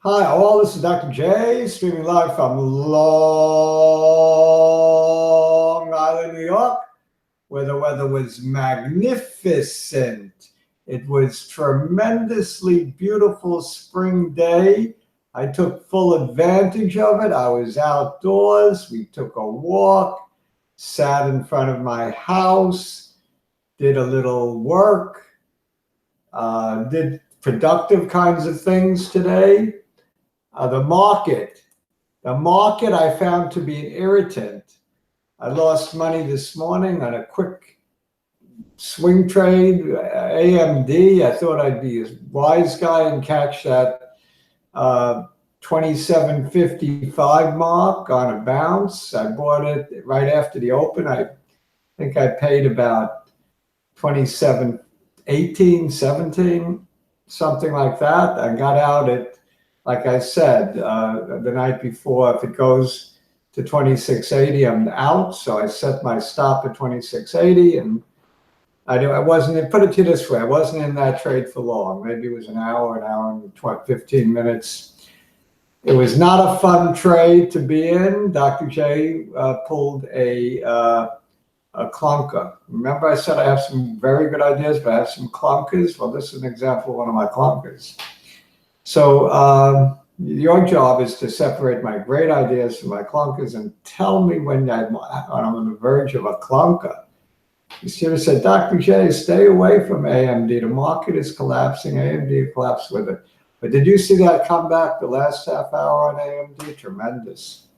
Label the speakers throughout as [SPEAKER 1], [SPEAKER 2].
[SPEAKER 1] Hi, all. This is Dr. J, streaming live from Long Island, New York, where the weather was magnificent. It was tremendously beautiful spring day. I took full advantage of it. I was outdoors. We took a walk, sat in front of my house, did a little work, did productive kinds of things today. The market I found to be an irritant. I lost money this morning on a quick swing trade, AMD. I thought I'd be a wise guy and catch that 27.55 mark on a bounce. I bought it right after the open. I think I paid about 27.18, 17, something like that. I got out at, like I said, the night before, if it goes to 26.80, I'm out. So I set my stop at 26.80, and I wasn't, put it to you this way, I wasn't in that trade for long. Maybe it was an hour and 15 minutes. It was not a fun trade to be in. Dr. J pulled a clunker. Remember I said I have some very good ideas, but I have some clunkers? Well, this is an example of one of my clunkers. So your job is to separate my great ideas from my clunkers and tell me when I'm on the verge of a clunker. You should have said, Dr. J, stay away from AMD. The market is collapsing. AMD collapsed with it. But did you see that comeback the last half hour on AMD? Tremendous.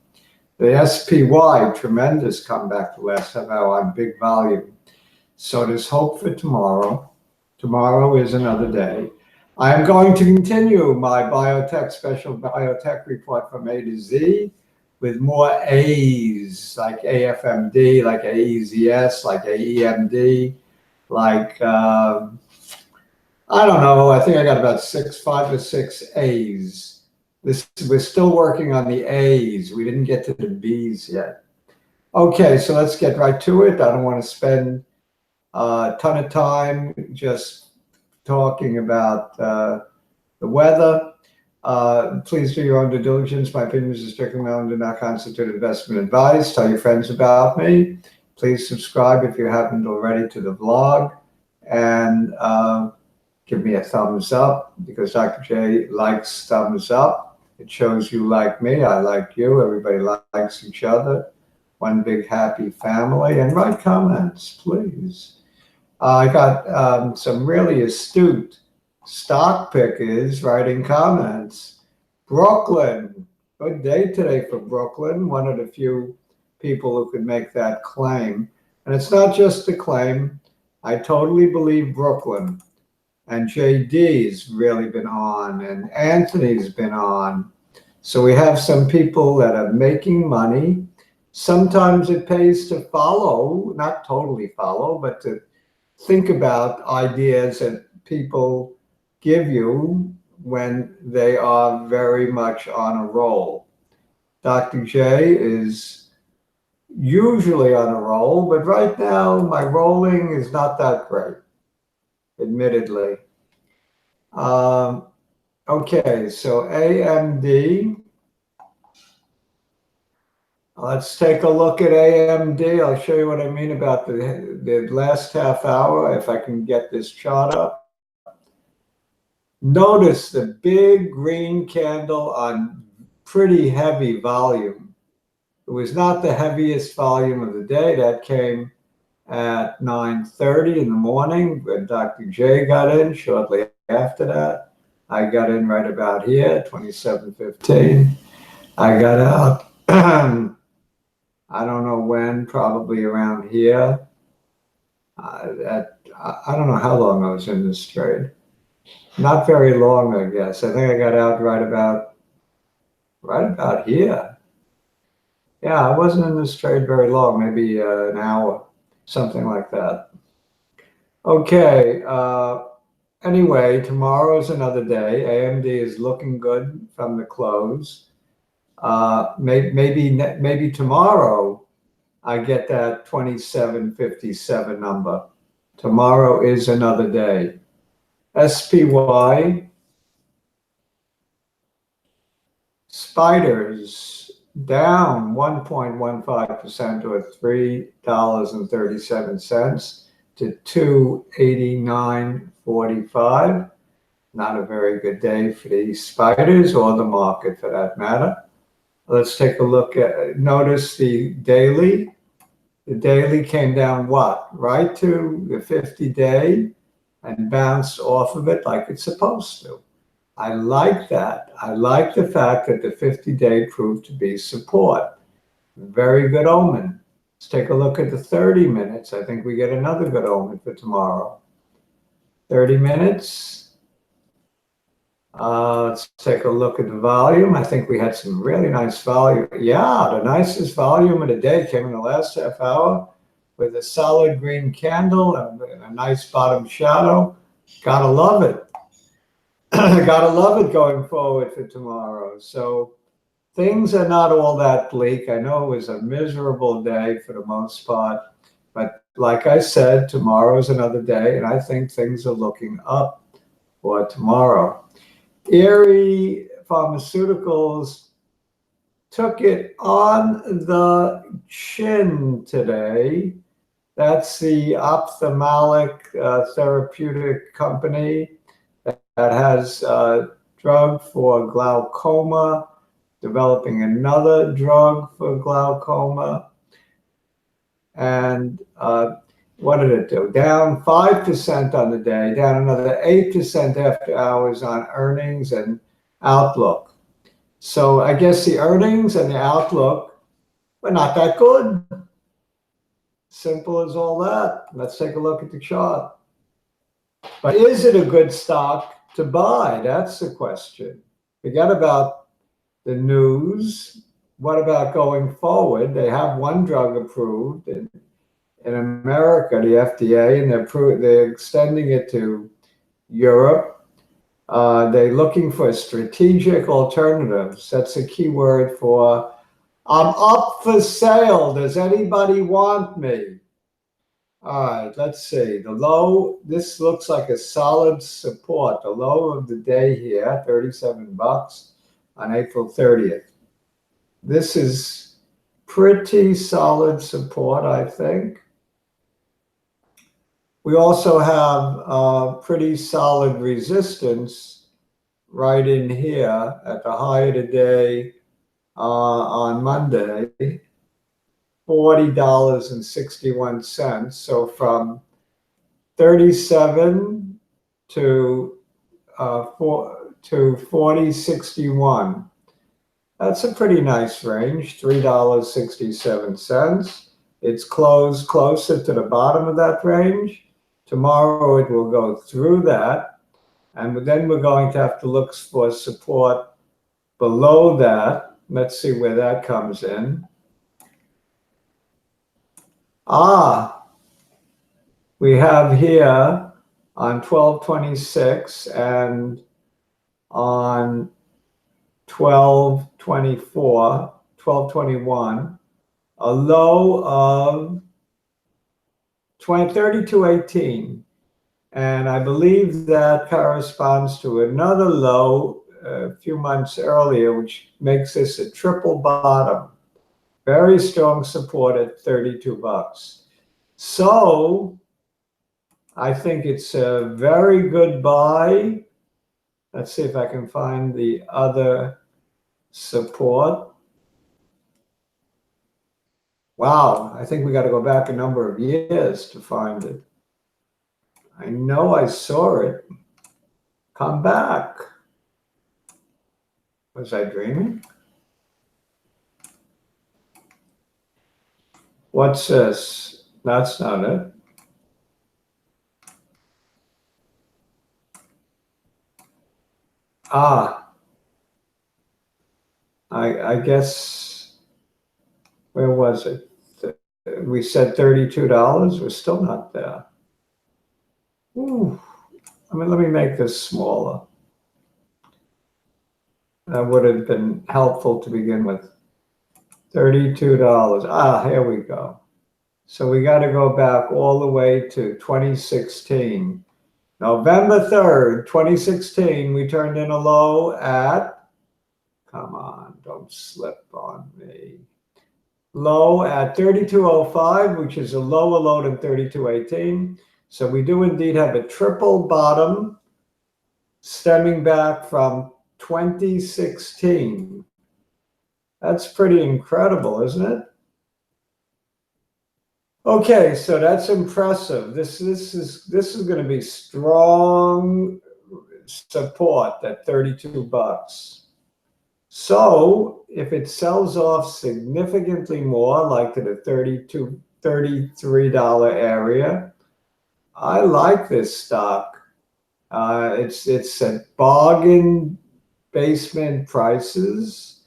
[SPEAKER 1] The SPY, tremendous comeback the last half hour on big volume. So there's hope for tomorrow. Tomorrow is another day. I'm going to continue my biotech, special biotech report from A to Z with more A's, like afmd, like aezs, like aemd, like, I don't know, I think I got about 5 or 6 A's. We're still working on the A's. We didn't get to the B's yet. Okay, so let's get right to it. I don't want to spend a ton of time just talking about the weather. Please do your own due diligence. My opinions are strictly my own, do not constitute investment advice. Tell your friends about me. Please subscribe if you haven't already to the vlog, and give me a thumbs up, because Dr. J likes thumbs up. It shows you like me, I like you, everybody likes each other. One big happy family. And write comments, please. I got some really astute stock pickers writing comments. Brooklyn, good day today for Brooklyn. One of the few people who could make that claim. And it's not just a claim. I totally believe Brooklyn. And JD's really been on, and Anthony's been on. So we have some people that are making money. Sometimes it pays to follow, not totally follow, but to think about ideas that people give you when they are very much on a roll. Dr. J is usually on a roll, but right now my rolling is not that great, admittedly. Okay, so AMD. Let's take a look at AMD. I'll show you what I mean about the last half hour, if I can get this chart up. Notice the big green candle on pretty heavy volume. It was not the heaviest volume of the day. That came at 9:30 in the morning when Dr. J got in. Shortly after that, I got in right about here, 27:15. I got out I don't know when, probably around here. I don't know how long I was in this trade. Not very long, I guess. I think I got out right about here. Yeah, I wasn't in this trade very long, maybe an hour, something like that. Okay, anyway, tomorrow's another day. AMD is looking good from the close. Maybe tomorrow I get that 27.57 number. Tomorrow is another day. SPY. Spiders down 1.15% or $3.37 to 289.45. Not a very good day for the spiders or the market for that matter. Let's take a look at, notice the daily. The daily came down what? Right to the 50-day and bounced off of it like it's supposed to. I like that. I like the fact that the 50-day proved to be support. Very good omen. Let's take a look at the 30 minutes. I think we get another good omen for tomorrow. 30 minutes. Let's take a look at the volume. I think we had some really nice volume. Yeah, the nicest volume of the day came in the last half hour with a solid green candle and a nice bottom shadow. Gotta love it. Gotta love it going forward for tomorrow. So things are not all that bleak. I know it was a miserable day for the most part, but like I said, tomorrow is another day, and I think things are looking up for tomorrow. Aeri Pharmaceuticals took it on the chin today. That's the ophthalmic therapeutic company that has a drug for glaucoma, developing another drug for glaucoma. And what did it do? Down 5% on the day, down another 8% after hours on earnings and outlook. So I guess the earnings and the outlook were not that good. Simple as all that. Let's take a look at the chart. But is it a good stock to buy? That's the question. Forget about the news. What about going forward? They have one drug approved in America, the FDA, and they're extending it to Europe. They're looking for strategic alternatives. That's a key word for, I'm up for sale. Does anybody want me? All right, let's see. The low, this looks like a solid support. The low of the day here, 37 bucks on April 30th. This is pretty solid support, I think. We also have pretty solid resistance right in here at the high of the day on Monday, $40.61. So from 37 to 40.61. That's a pretty nice range, $3.67. It's closed closer to the bottom of that range. Tomorrow it will go through that, and then we're going to have to look for support below that. Let's see where that comes in. We have here on 12/26 and on 12/24, 12/21, a low of 32.18, and I believe that corresponds to another low a few months earlier, which makes this a triple bottom. Very strong support at 32 bucks. So I think it's a very good buy. Let's see if I can find the other support. Wow, I think we got to go back a number of years to find it. I know I saw it. Come back. Was I dreaming? What's this? That's not it. I guess, where was it? We said $32. We're still not there. Ooh. Let me make this smaller. That would have been helpful to begin with. $32. Here we go. So we got to go back all the way to 2016. November 3rd, 2016, we turned in a low at, Come on, don't slip on me. Low at 32.05, which is a lower low than 32.18. So we do indeed have a triple bottom stemming back from 2016. That's pretty incredible, isn't it? Okay, so that's impressive. This is going to be strong support at 32 bucks. So if it sells off significantly more, like to the $32, $33 area, I like this stock. It's at bargain basement prices.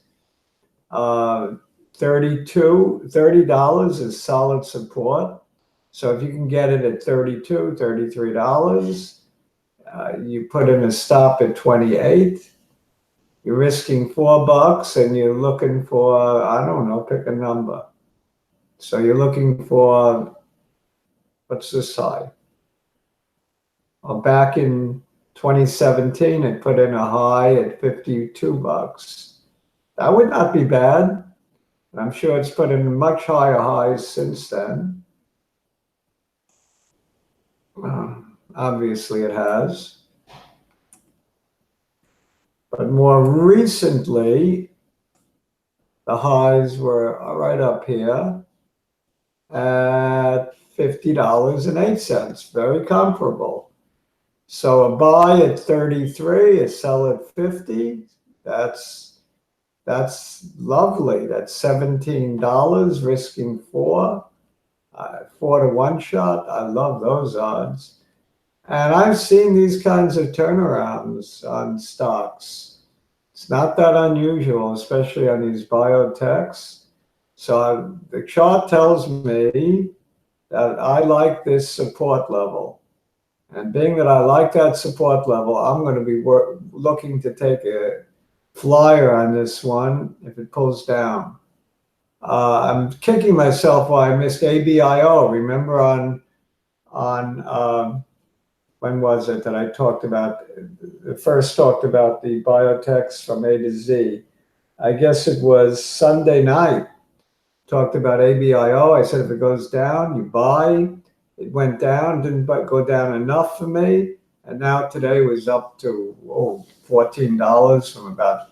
[SPEAKER 1] $30 is solid support. So if you can get it at $32, $33, you put in a stop at 28. You're risking $4 and you're looking for, I don't know, pick a number. So you're looking for, what's this high? Well, back in 2017, it put in a high at 52 bucks. That would not be bad. And I'm sure it's put in much higher highs since then. Obviously it has. But more recently, the highs were right up here at $50.08, very comparable. So a buy at 33, a sell at 50, that's lovely. That's $17, risking 4 to 1 shot. I love those odds. And I've seen these kinds of turnarounds on stocks. It's not that unusual, especially on these biotechs. So the chart tells me that I like this support level. And being that I like that support level, I'm going to be looking to take a flyer on this one if it pulls down. I'm kicking myself why I missed ABIO. Remember on when was it that I talked about, first talked about the biotechs from A to Z? I guess it was Sunday night. Talked about ABIO. I said if it goes down, you buy. It went down, didn't go down enough for me. And now today was up to $14 from about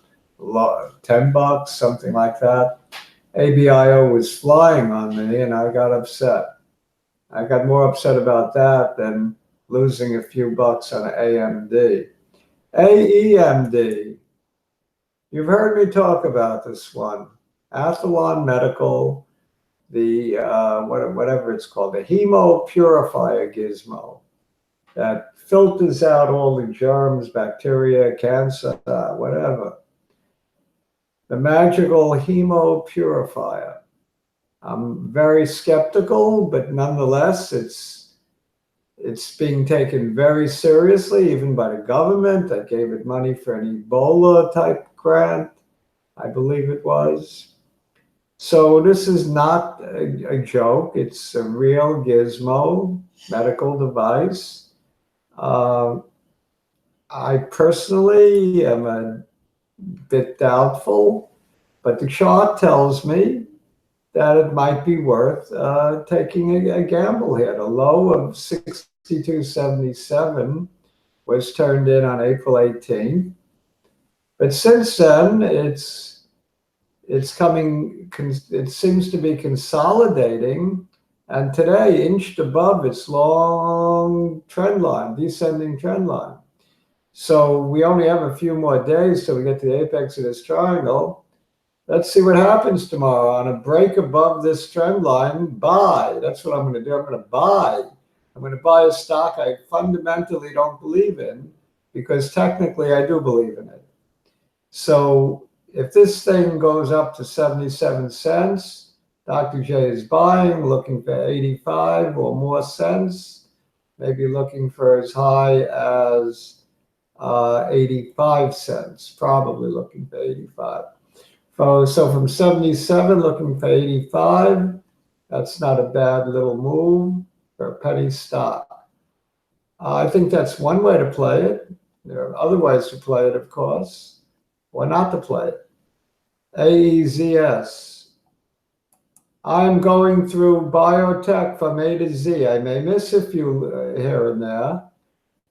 [SPEAKER 1] 10 bucks, something like that. ABIO was flying on me and I got upset. I got more upset about that than losing a few bucks on AMD. aemd. You've heard me talk about this one. Athlon Medical, the whatever it's called, the hemo purifier gizmo that filters out all the germs, bacteria, cancer, whatever. The magical hemo purifier. I'm very skeptical, but nonetheless, it's being taken very seriously, even by the government that gave it money for an Ebola type grant, I believe it was. So this is not a joke. It's a real gizmo, medical device. I personally am a bit doubtful, but the chart tells me that it might be worth taking a gamble here. The low of 62.77 was turned in on April 18th. But since then, it's coming, it seems to be consolidating. And today, inched above its long trend line, descending trend line. So we only have a few more days till we get to the apex of this triangle. Let's see what happens tomorrow. On a break above this trend line, buy. That's what I'm going to do. I'm going to buy. I'm going to buy a stock I fundamentally don't believe in, because technically I do believe in it. So if this thing goes up to 77 cents, Dr. J is buying, looking for 85 or more cents, maybe looking for as high as 85 cents, probably looking for 85. So from 77, looking for 85, that's not a bad little move for a penny stock. I think that's one way to play it. There are other ways to play it, of course, or not to play it. aezs. I'm going through biotech from A to Z. I may miss a few here and there,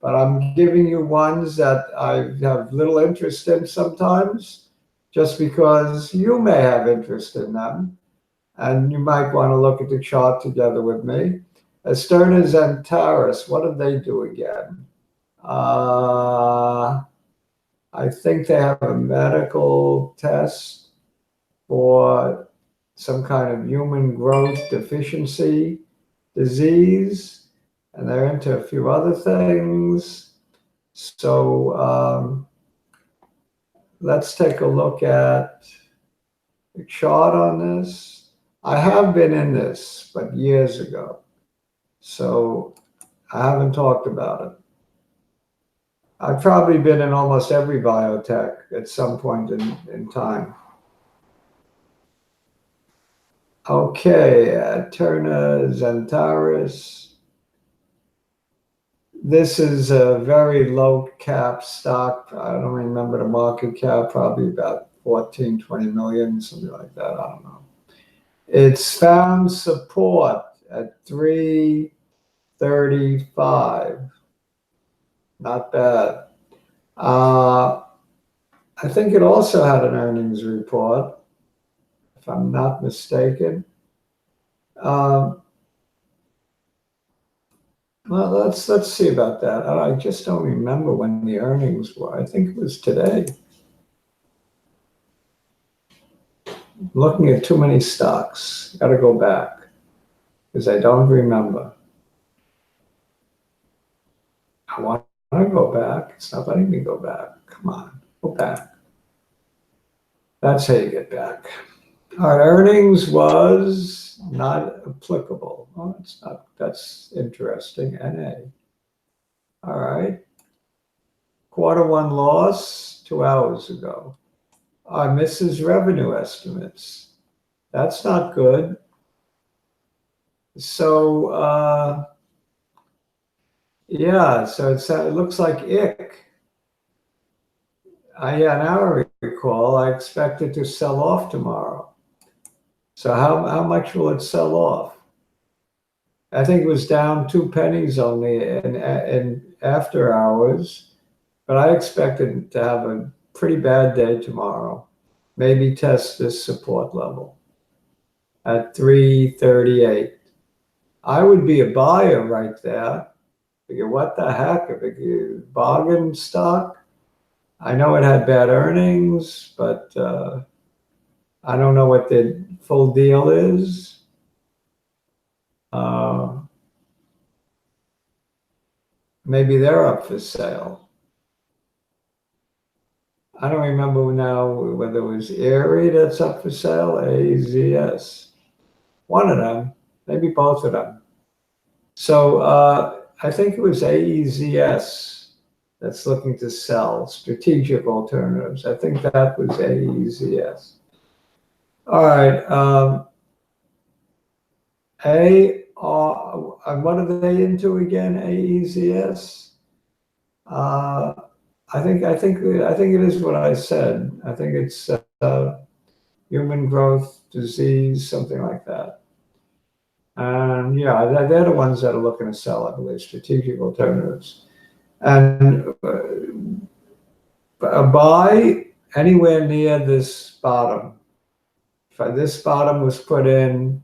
[SPEAKER 1] but I'm giving you ones that I have little interest in sometimes, just because you may have interest in them, and you might want to look at the chart together with me. Asterna and Taurus, what did they do again? I think they have a medical test for some kind of human growth deficiency disease, and they're into a few other things. So let's take a look at the chart on this. I have been in this, but years ago, so I haven't talked about it. I've probably been in almost every biotech at some point in time. Okay, Turner Zentaris. This is a very low cap stock. I don't remember the market cap, probably about 14, 20 million, something like that. I don't know. It's found support at 335. Not bad. I think it also had an earnings report, if I'm not mistaken. Well, let's see about that. I just don't remember when the earnings were. I think it was today. Looking at too many stocks. Got to go back because I don't remember. I want to go back. It's not letting me go back. Come on, go back. That's how you get back. Our earnings was not applicable. Oh, it's not. That's interesting. NA. All right. Q1 loss 2 hours ago. I misses revenue estimates. That's not good. So yeah, so it looks like ick. Yeah, now I recall I expected to sell off tomorrow. So how much will it sell off? I think it was down 2 pennies only in after hours, but I expected to have a pretty bad day tomorrow. Maybe test this support level at 338. I would be a buyer right there. Figure, what the heck? If it bargain stock, I know it had bad earnings, but I don't know what the full deal is. Maybe they're up for sale. I don't remember now whether it was aeri that's up for sale, aezs. One of them, maybe both of them. So I think it was aezs that's looking to sell strategic alternatives. I think that was aezs. All right. What are they into again? aezs. I think it is what I said. I think it's human growth disease, something like that. And yeah, they're the ones that are looking to sell, I believe, strategic alternatives. And a buy anywhere near this bottom. This bottom was put in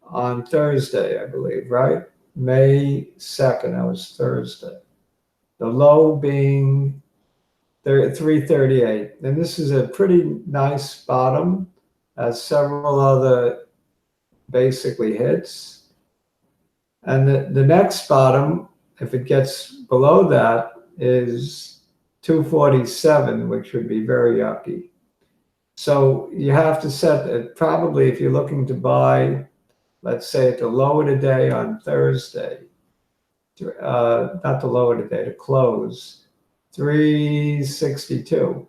[SPEAKER 1] on Thursday, I believe, right? May 2nd, that was Thursday. The low being 338. And this is a pretty nice bottom, has several other basically hits. And the next bottom, if it gets below that, is 247, which would be very yucky. So you have to set it, probably if you're looking to buy, let's say at the low of the day on Thursday, not the low of the day, to close, 362.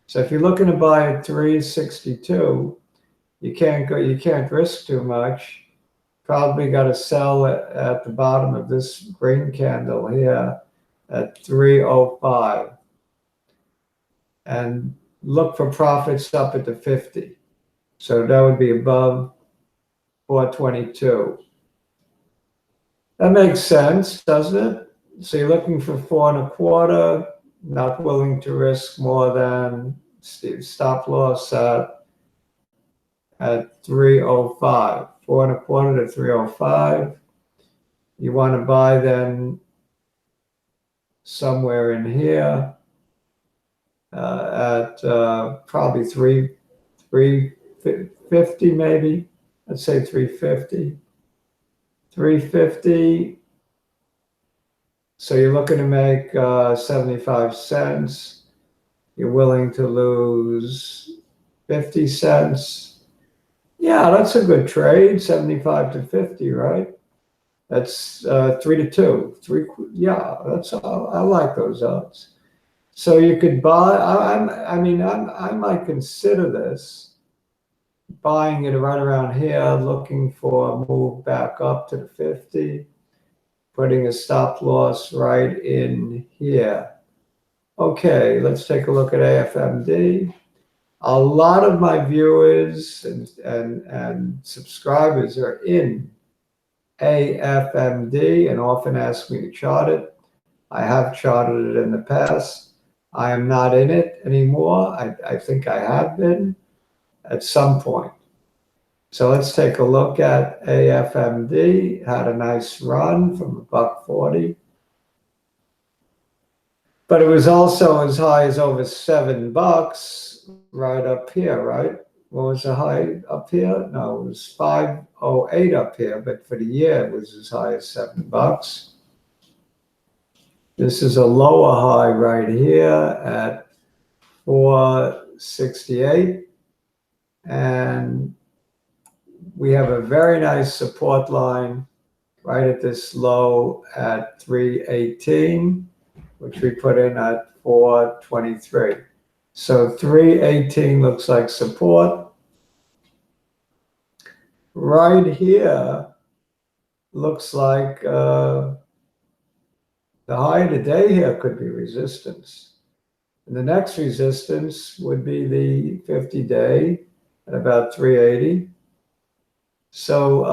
[SPEAKER 1] So if you're looking to buy at 362, you can't risk too much. Probably got to sell at the bottom of this green candle here at 305. And look for profits up at the 50. So that would be above 422. That makes sense, doesn't it? So you're looking for 4.25, not willing to risk more than stop loss at 305. 4.25 to 305. You want to buy then somewhere in here at probably 350 maybe. Let's say 350. 350. So you're looking to make 75 cents. You're willing to lose 50 cents. Yeah, that's a good trade, 75 to 50, right? That's 3-2. Yeah, I like those odds. So you could buy. I might consider this, buying it right around here, looking for a move back up to the 50, putting a stop loss right in here. Okay, let's take a look at AFMD. A lot of my viewers and subscribers are in AFMD and often ask me to chart it. I have charted it in the past. I am not in it anymore. I think I have been at some point. So let's take a look at AFMD. Had a nice run from $1.40. But it was also as high as over $7 right up here, right? What was the high up here? No, it was 508 up here, but for the year it was as high as $7. This is a lower high right here at 468. And we have a very nice support line right at this low at 318, which we put in at 423. So 318 looks like support. Right here looks like the high of the day here could be resistance. And the next resistance would be the 50-day at about 380. So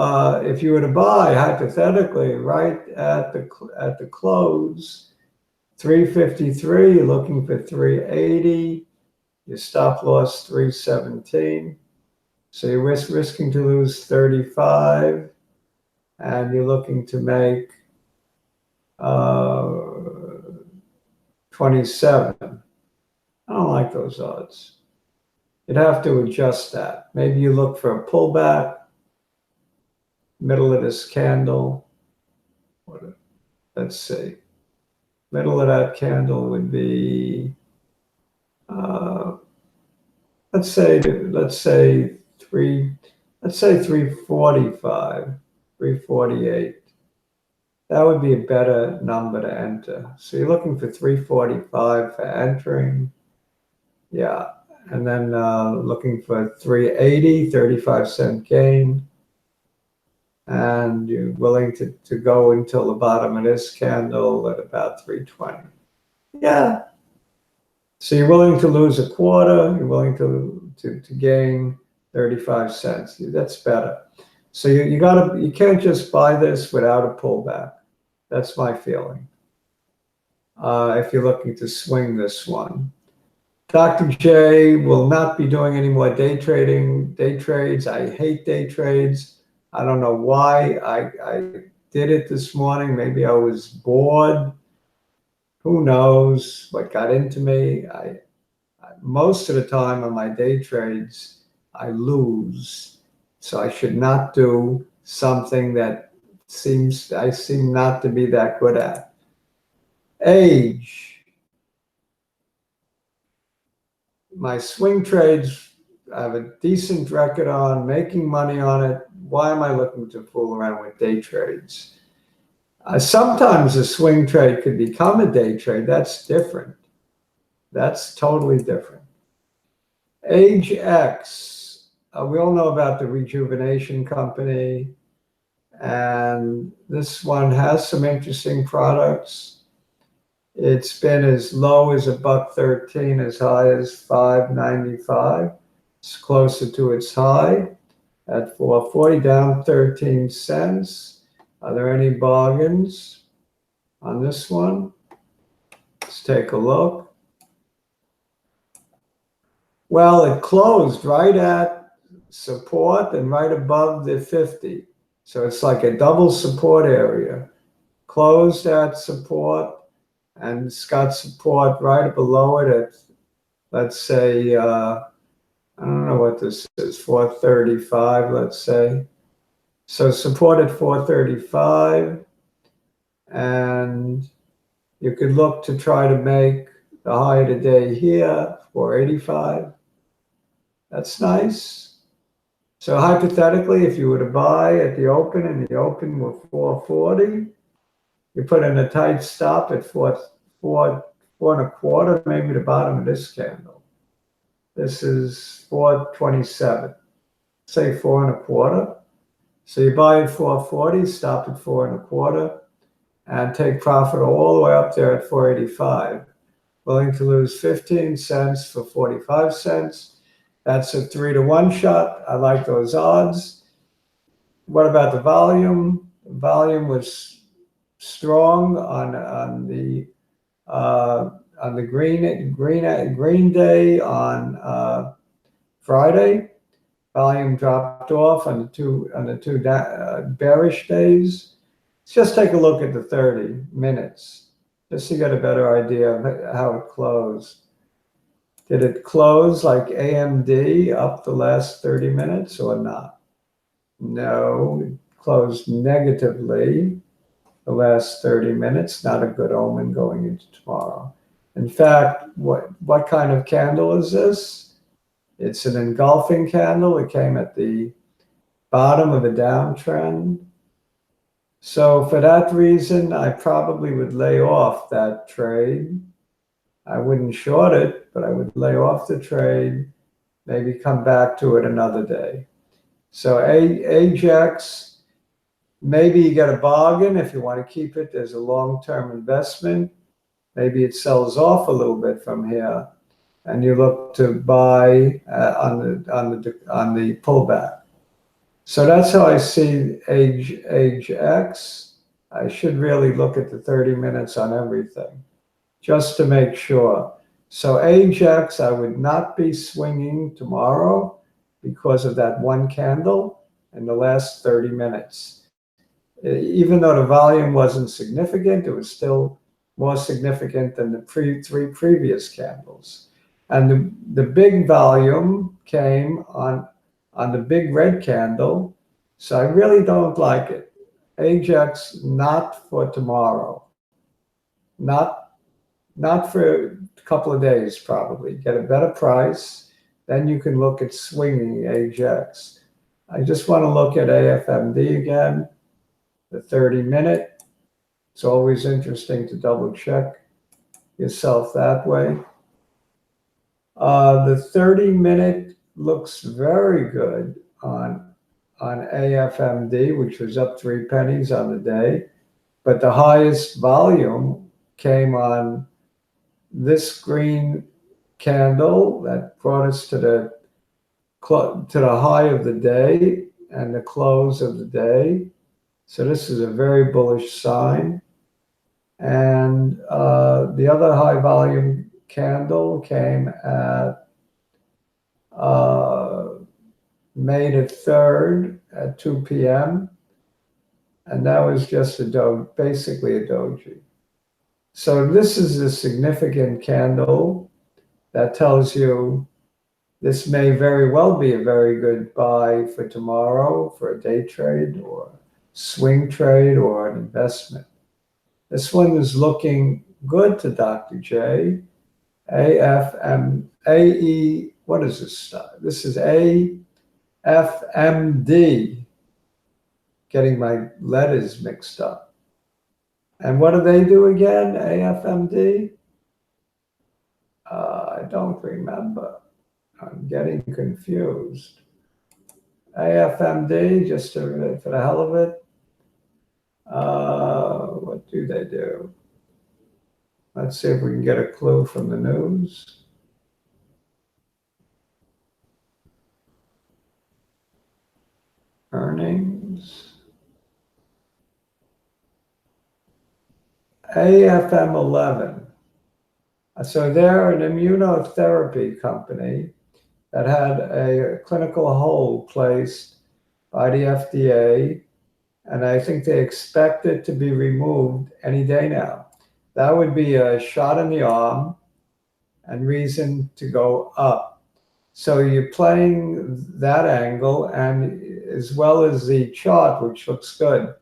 [SPEAKER 1] if you were to buy, hypothetically, right at the close, 353, you're looking for 380. Your stop loss 317. So you're risking to lose 35, and you're looking to make 27. I don't like those odds. You'd have to adjust that. Maybe you look for a pullback, middle of this candle. Let's see. Middle of that candle would be, let's say 345, 348. That would be a better number to enter. So you're looking for 345 for entering. Yeah. And then looking for 380, 35-cent gain. And you're willing to go until the bottom of this candle at about 320. Yeah. So you're willing to lose a quarter, you're willing to gain 35 cents. That's better. So you can't just buy this without a pullback. That's my feeling. If you're looking to swing this one. Dr. J will not be doing any more day trades. I hate day trades. I don't know why I did it this morning. Maybe I was bored. Who knows what got into me? Most of the time on my day trades, I lose. So I should not do something that I seem not to be that good at. Age. My swing trades, I have a decent record on, making money on it. Why am I looking to fool around with day trades? Sometimes a swing trade could become a day trade. That's different. That's totally different. Age X. We all know about the rejuvenation company. And this one has some interesting products. It's been as low as $1.13, as high as $5.95. It's closer to its high at 4.40, down 13 cents. Are there any bargains on this one? Let's take a look. Well, it closed right at support and right above the 50. So it's like a double support area. Closed at support, and it's got support right below it at, let's say, I don't know what this is, 435, let's say. So support at 435, and you could look to try to make the high of the day here, 485. That's nice. So hypothetically, if you were to buy at the open and the open were 440, you put in a tight stop at 4.25, maybe the bottom of this candle. This is 427. Say 4.25. So you buy at 440, stop at 4.25, and take profit all the way up there at 485. Willing to lose 15 cents for 45 cents. That's a 3-to-1 shot. I like those odds. What about the volume? The volume was strong on the green day on Friday. Volume dropped off on the two bearish days. Let's just take a look at the 30 minutes, just to get a better idea of how it closed. Did it close like AMD up the last 30 minutes or not? No, it closed negatively the last 30 minutes. Not a good omen going into tomorrow. In fact, what kind of candle is this? It's an engulfing candle. It came at the bottom of a downtrend. So for that reason, I probably would lay off that trade. I wouldn't short it, but I would lay off the trade, maybe come back to it another day. So Ajax, maybe you get a bargain if you want to keep it as a long-term investment. Maybe it sells off a little bit from here, and you look to buy on the pullback. So that's how I see Ajax. I should really look at the 30 minutes on everything, just to make sure. So Ajax, I would not be swinging tomorrow because of that one candle in the last 30 minutes. Even though the volume wasn't significant, it was still more significant than the three previous candles. And the big volume came on the big red candle. So I really don't like it. Ajax, not for tomorrow. Not for a couple of days, probably. Get a better price. Then you can look at swinging Ajax. I just want to look at AFMD again, the 30-minute. It's always interesting to double check yourself that way. The 30-minute looks very good on AFMD, which was up 3 pennies on the day. But the highest volume came on this green candle that brought us to the high of the day and the close of the day. So this is a very bullish sign. And the other high volume candle came at May the 3rd at 2 p.m. And that was just basically a doji. So this is a significant candle that tells you this may very well be a very good buy for tomorrow for a day trade or swing trade or an investment. This one is looking good to Dr. J. What is this stuff? This is afmd. Getting my letters mixed up. And what do they do again, AFMD? I don't remember. I'm getting confused. AFMD, just for the hell of it. What do they do? Let's see if we can get a clue from the news. Earnings. AFM11. So they're an immunotherapy company that had a clinical hold placed by the FDA, and I think they expect it to be removed any day now. That would be a shot in the arm and reason to go up. So you're playing that angle, and as well as the chart, which looks good.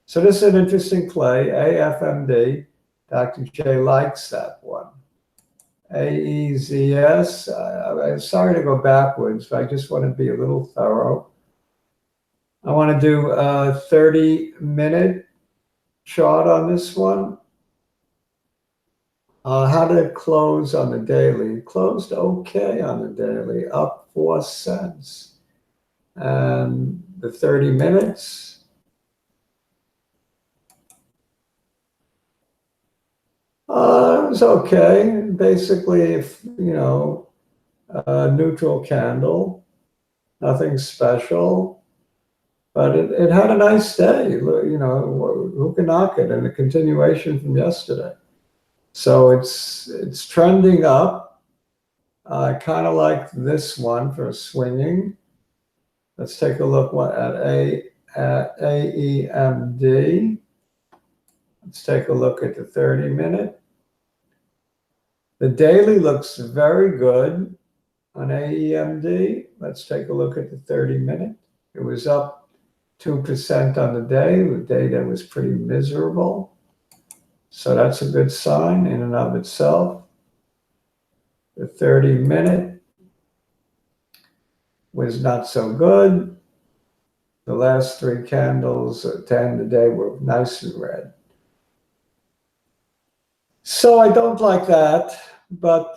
[SPEAKER 1] So this is an interesting play, AFMD. Dr. J likes that one. aezs. I'm sorry to go backwards, but I just want to be a little thorough. I want to do a 30-minute chart on this one. How did it close on the daily? It closed okay on the daily, up 4 cents. And the 30 minutes, it was okay. Basically, if a neutral candle, nothing special, but it had a nice day. Who can knock it? And a continuation from yesterday. So it's trending up. I kind of like this one for swinging. Let's take a look at aemd. Let's take a look at the 30-minute. The daily looks very good on aemd. Let's take a look at the 30-minute. It was up 2% on the day. The data was pretty miserable. So that's a good sign in and of itself. The 30-minute was not so good. The last 3 candles to end the day were nice and red. So I don't like that, but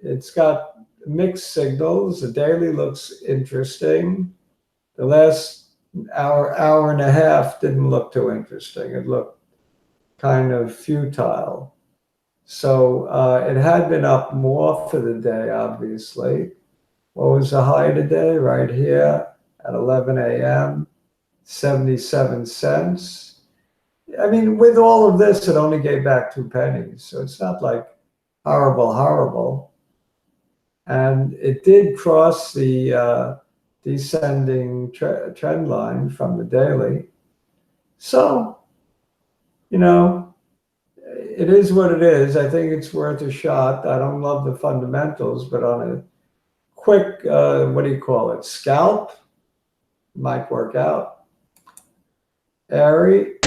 [SPEAKER 1] it's got mixed signals. The daily looks interesting. The last hour and a half didn't look too interesting. It looked kind of futile. So it had been up more for the day, obviously. What was the high today? Right here at 11 a.m., 77 cents. I mean, with all of this, it only gave back 2 pennies. So it's not like horrible. And it did cross the descending trend line from the daily. So, it is what it is. I think it's worth a shot. I don't love the fundamentals, but on a quick, what do you call it, scalp, might work out. Aeri,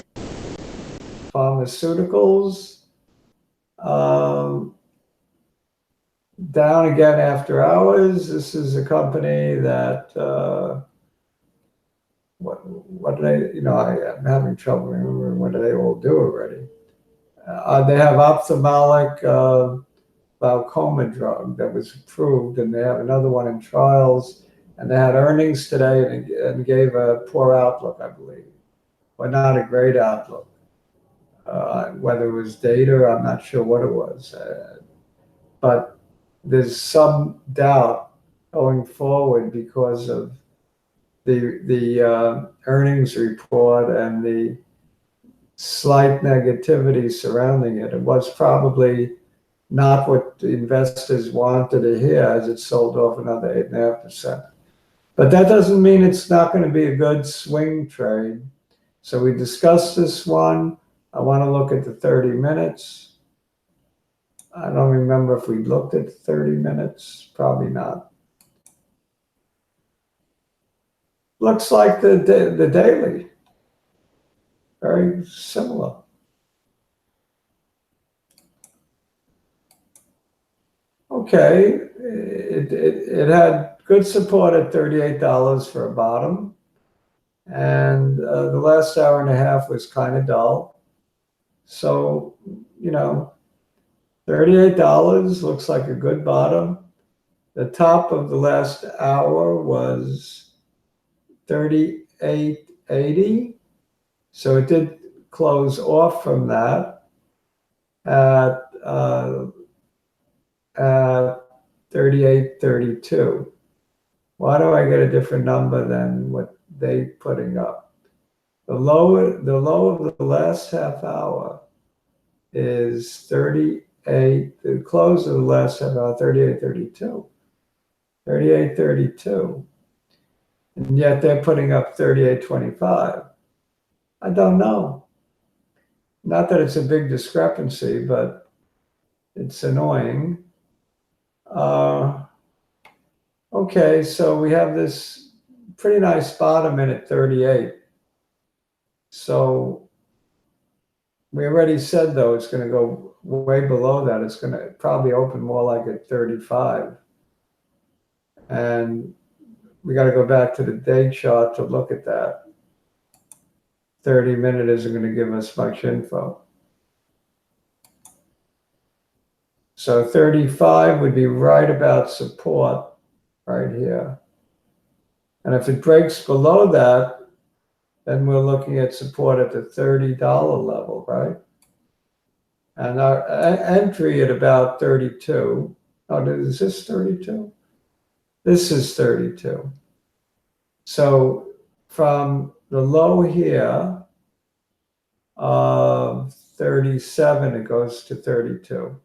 [SPEAKER 1] pharmaceuticals, down again after hours. This is a company that, what do they, I'm having trouble remembering what do they all do already. They have ophthalmic glaucoma drug that was approved, and they have another one in trials, and they had earnings today and gave a poor outlook, I believe, but not a great outlook. Whether it was data, I'm not sure what it was, but there's some doubt going forward because of the earnings report and the slight negativity surrounding it. It was probably not what the investors wanted to hear, as it sold off another 8.5%. But that doesn't mean it's not going to be a good swing trade. So we discussed this one. I want to look at the 30 minutes. I don't remember if we looked at 30 minutes. Probably not. Looks like the daily. Very similar. Okay, it had good support at $38 for a bottom. And the last hour and a half was kind of dull. So, $38 looks like a good bottom. The top of the last hour was 38.80. So it did close off from that. at 38.32. Why do I get a different number than what they putting up? The low of the last half hour is 38. The close of the last half hour, 38.32. 38.32. And yet they're putting up 38.25. I don't know. Not that it's a big discrepancy, but it's annoying. Okay, so we have this pretty nice bottom in at 38. So we already said, though, it's going to go way below that. It's going to probably open more like at 35. And we got to go back to the day chart to look at that. 30-minute isn't going to give us much info. So 35 would be right about support right here. And if it breaks below that, then we're looking at support at the $30 level, right? And our entry at about 32. Oh, is this 32? This is 32. So from the low here of 37, it goes to 32.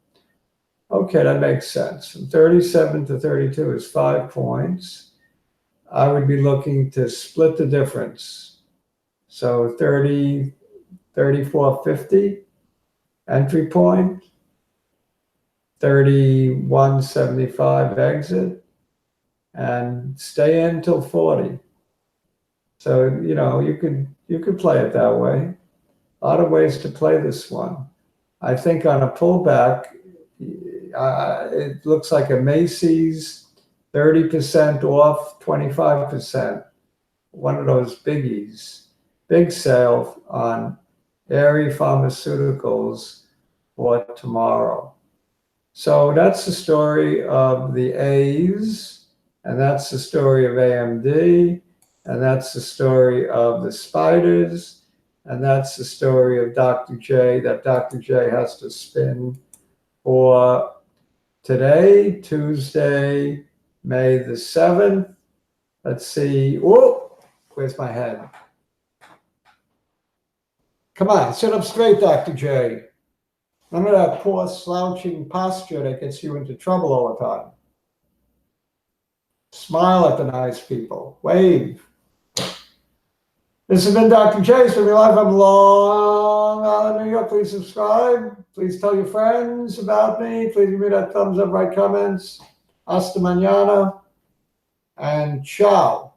[SPEAKER 1] Okay, that makes sense. From 37 to 32 is 5 points. I would be looking to split the difference. So 34.50 entry point, 31.75 exit, and stay in till 40. So, you know, you could play it that way. A lot of ways to play this one. I think on a pullback, it looks like a Macy's 30% off, 25%. One of those biggies. Big sale on aeri pharmaceuticals for tomorrow. So that's the story of the A's, and that's the story of aemd, and that's the story of the spiders, and that's the story of Dr. J, that Dr. J has to spin for today, Tuesday, May the 7th. Let's see. Whoa, where's my head? Come on, sit up straight, Dr. J. None of that poor slouching posture that gets you into trouble all the time. Smile at the nice people. Wave. This has been Dr. J. So we're live from Long Island, New York. Please subscribe. Please tell your friends about me. Please give me that thumbs up, write comments. Hasta mañana. And ciao.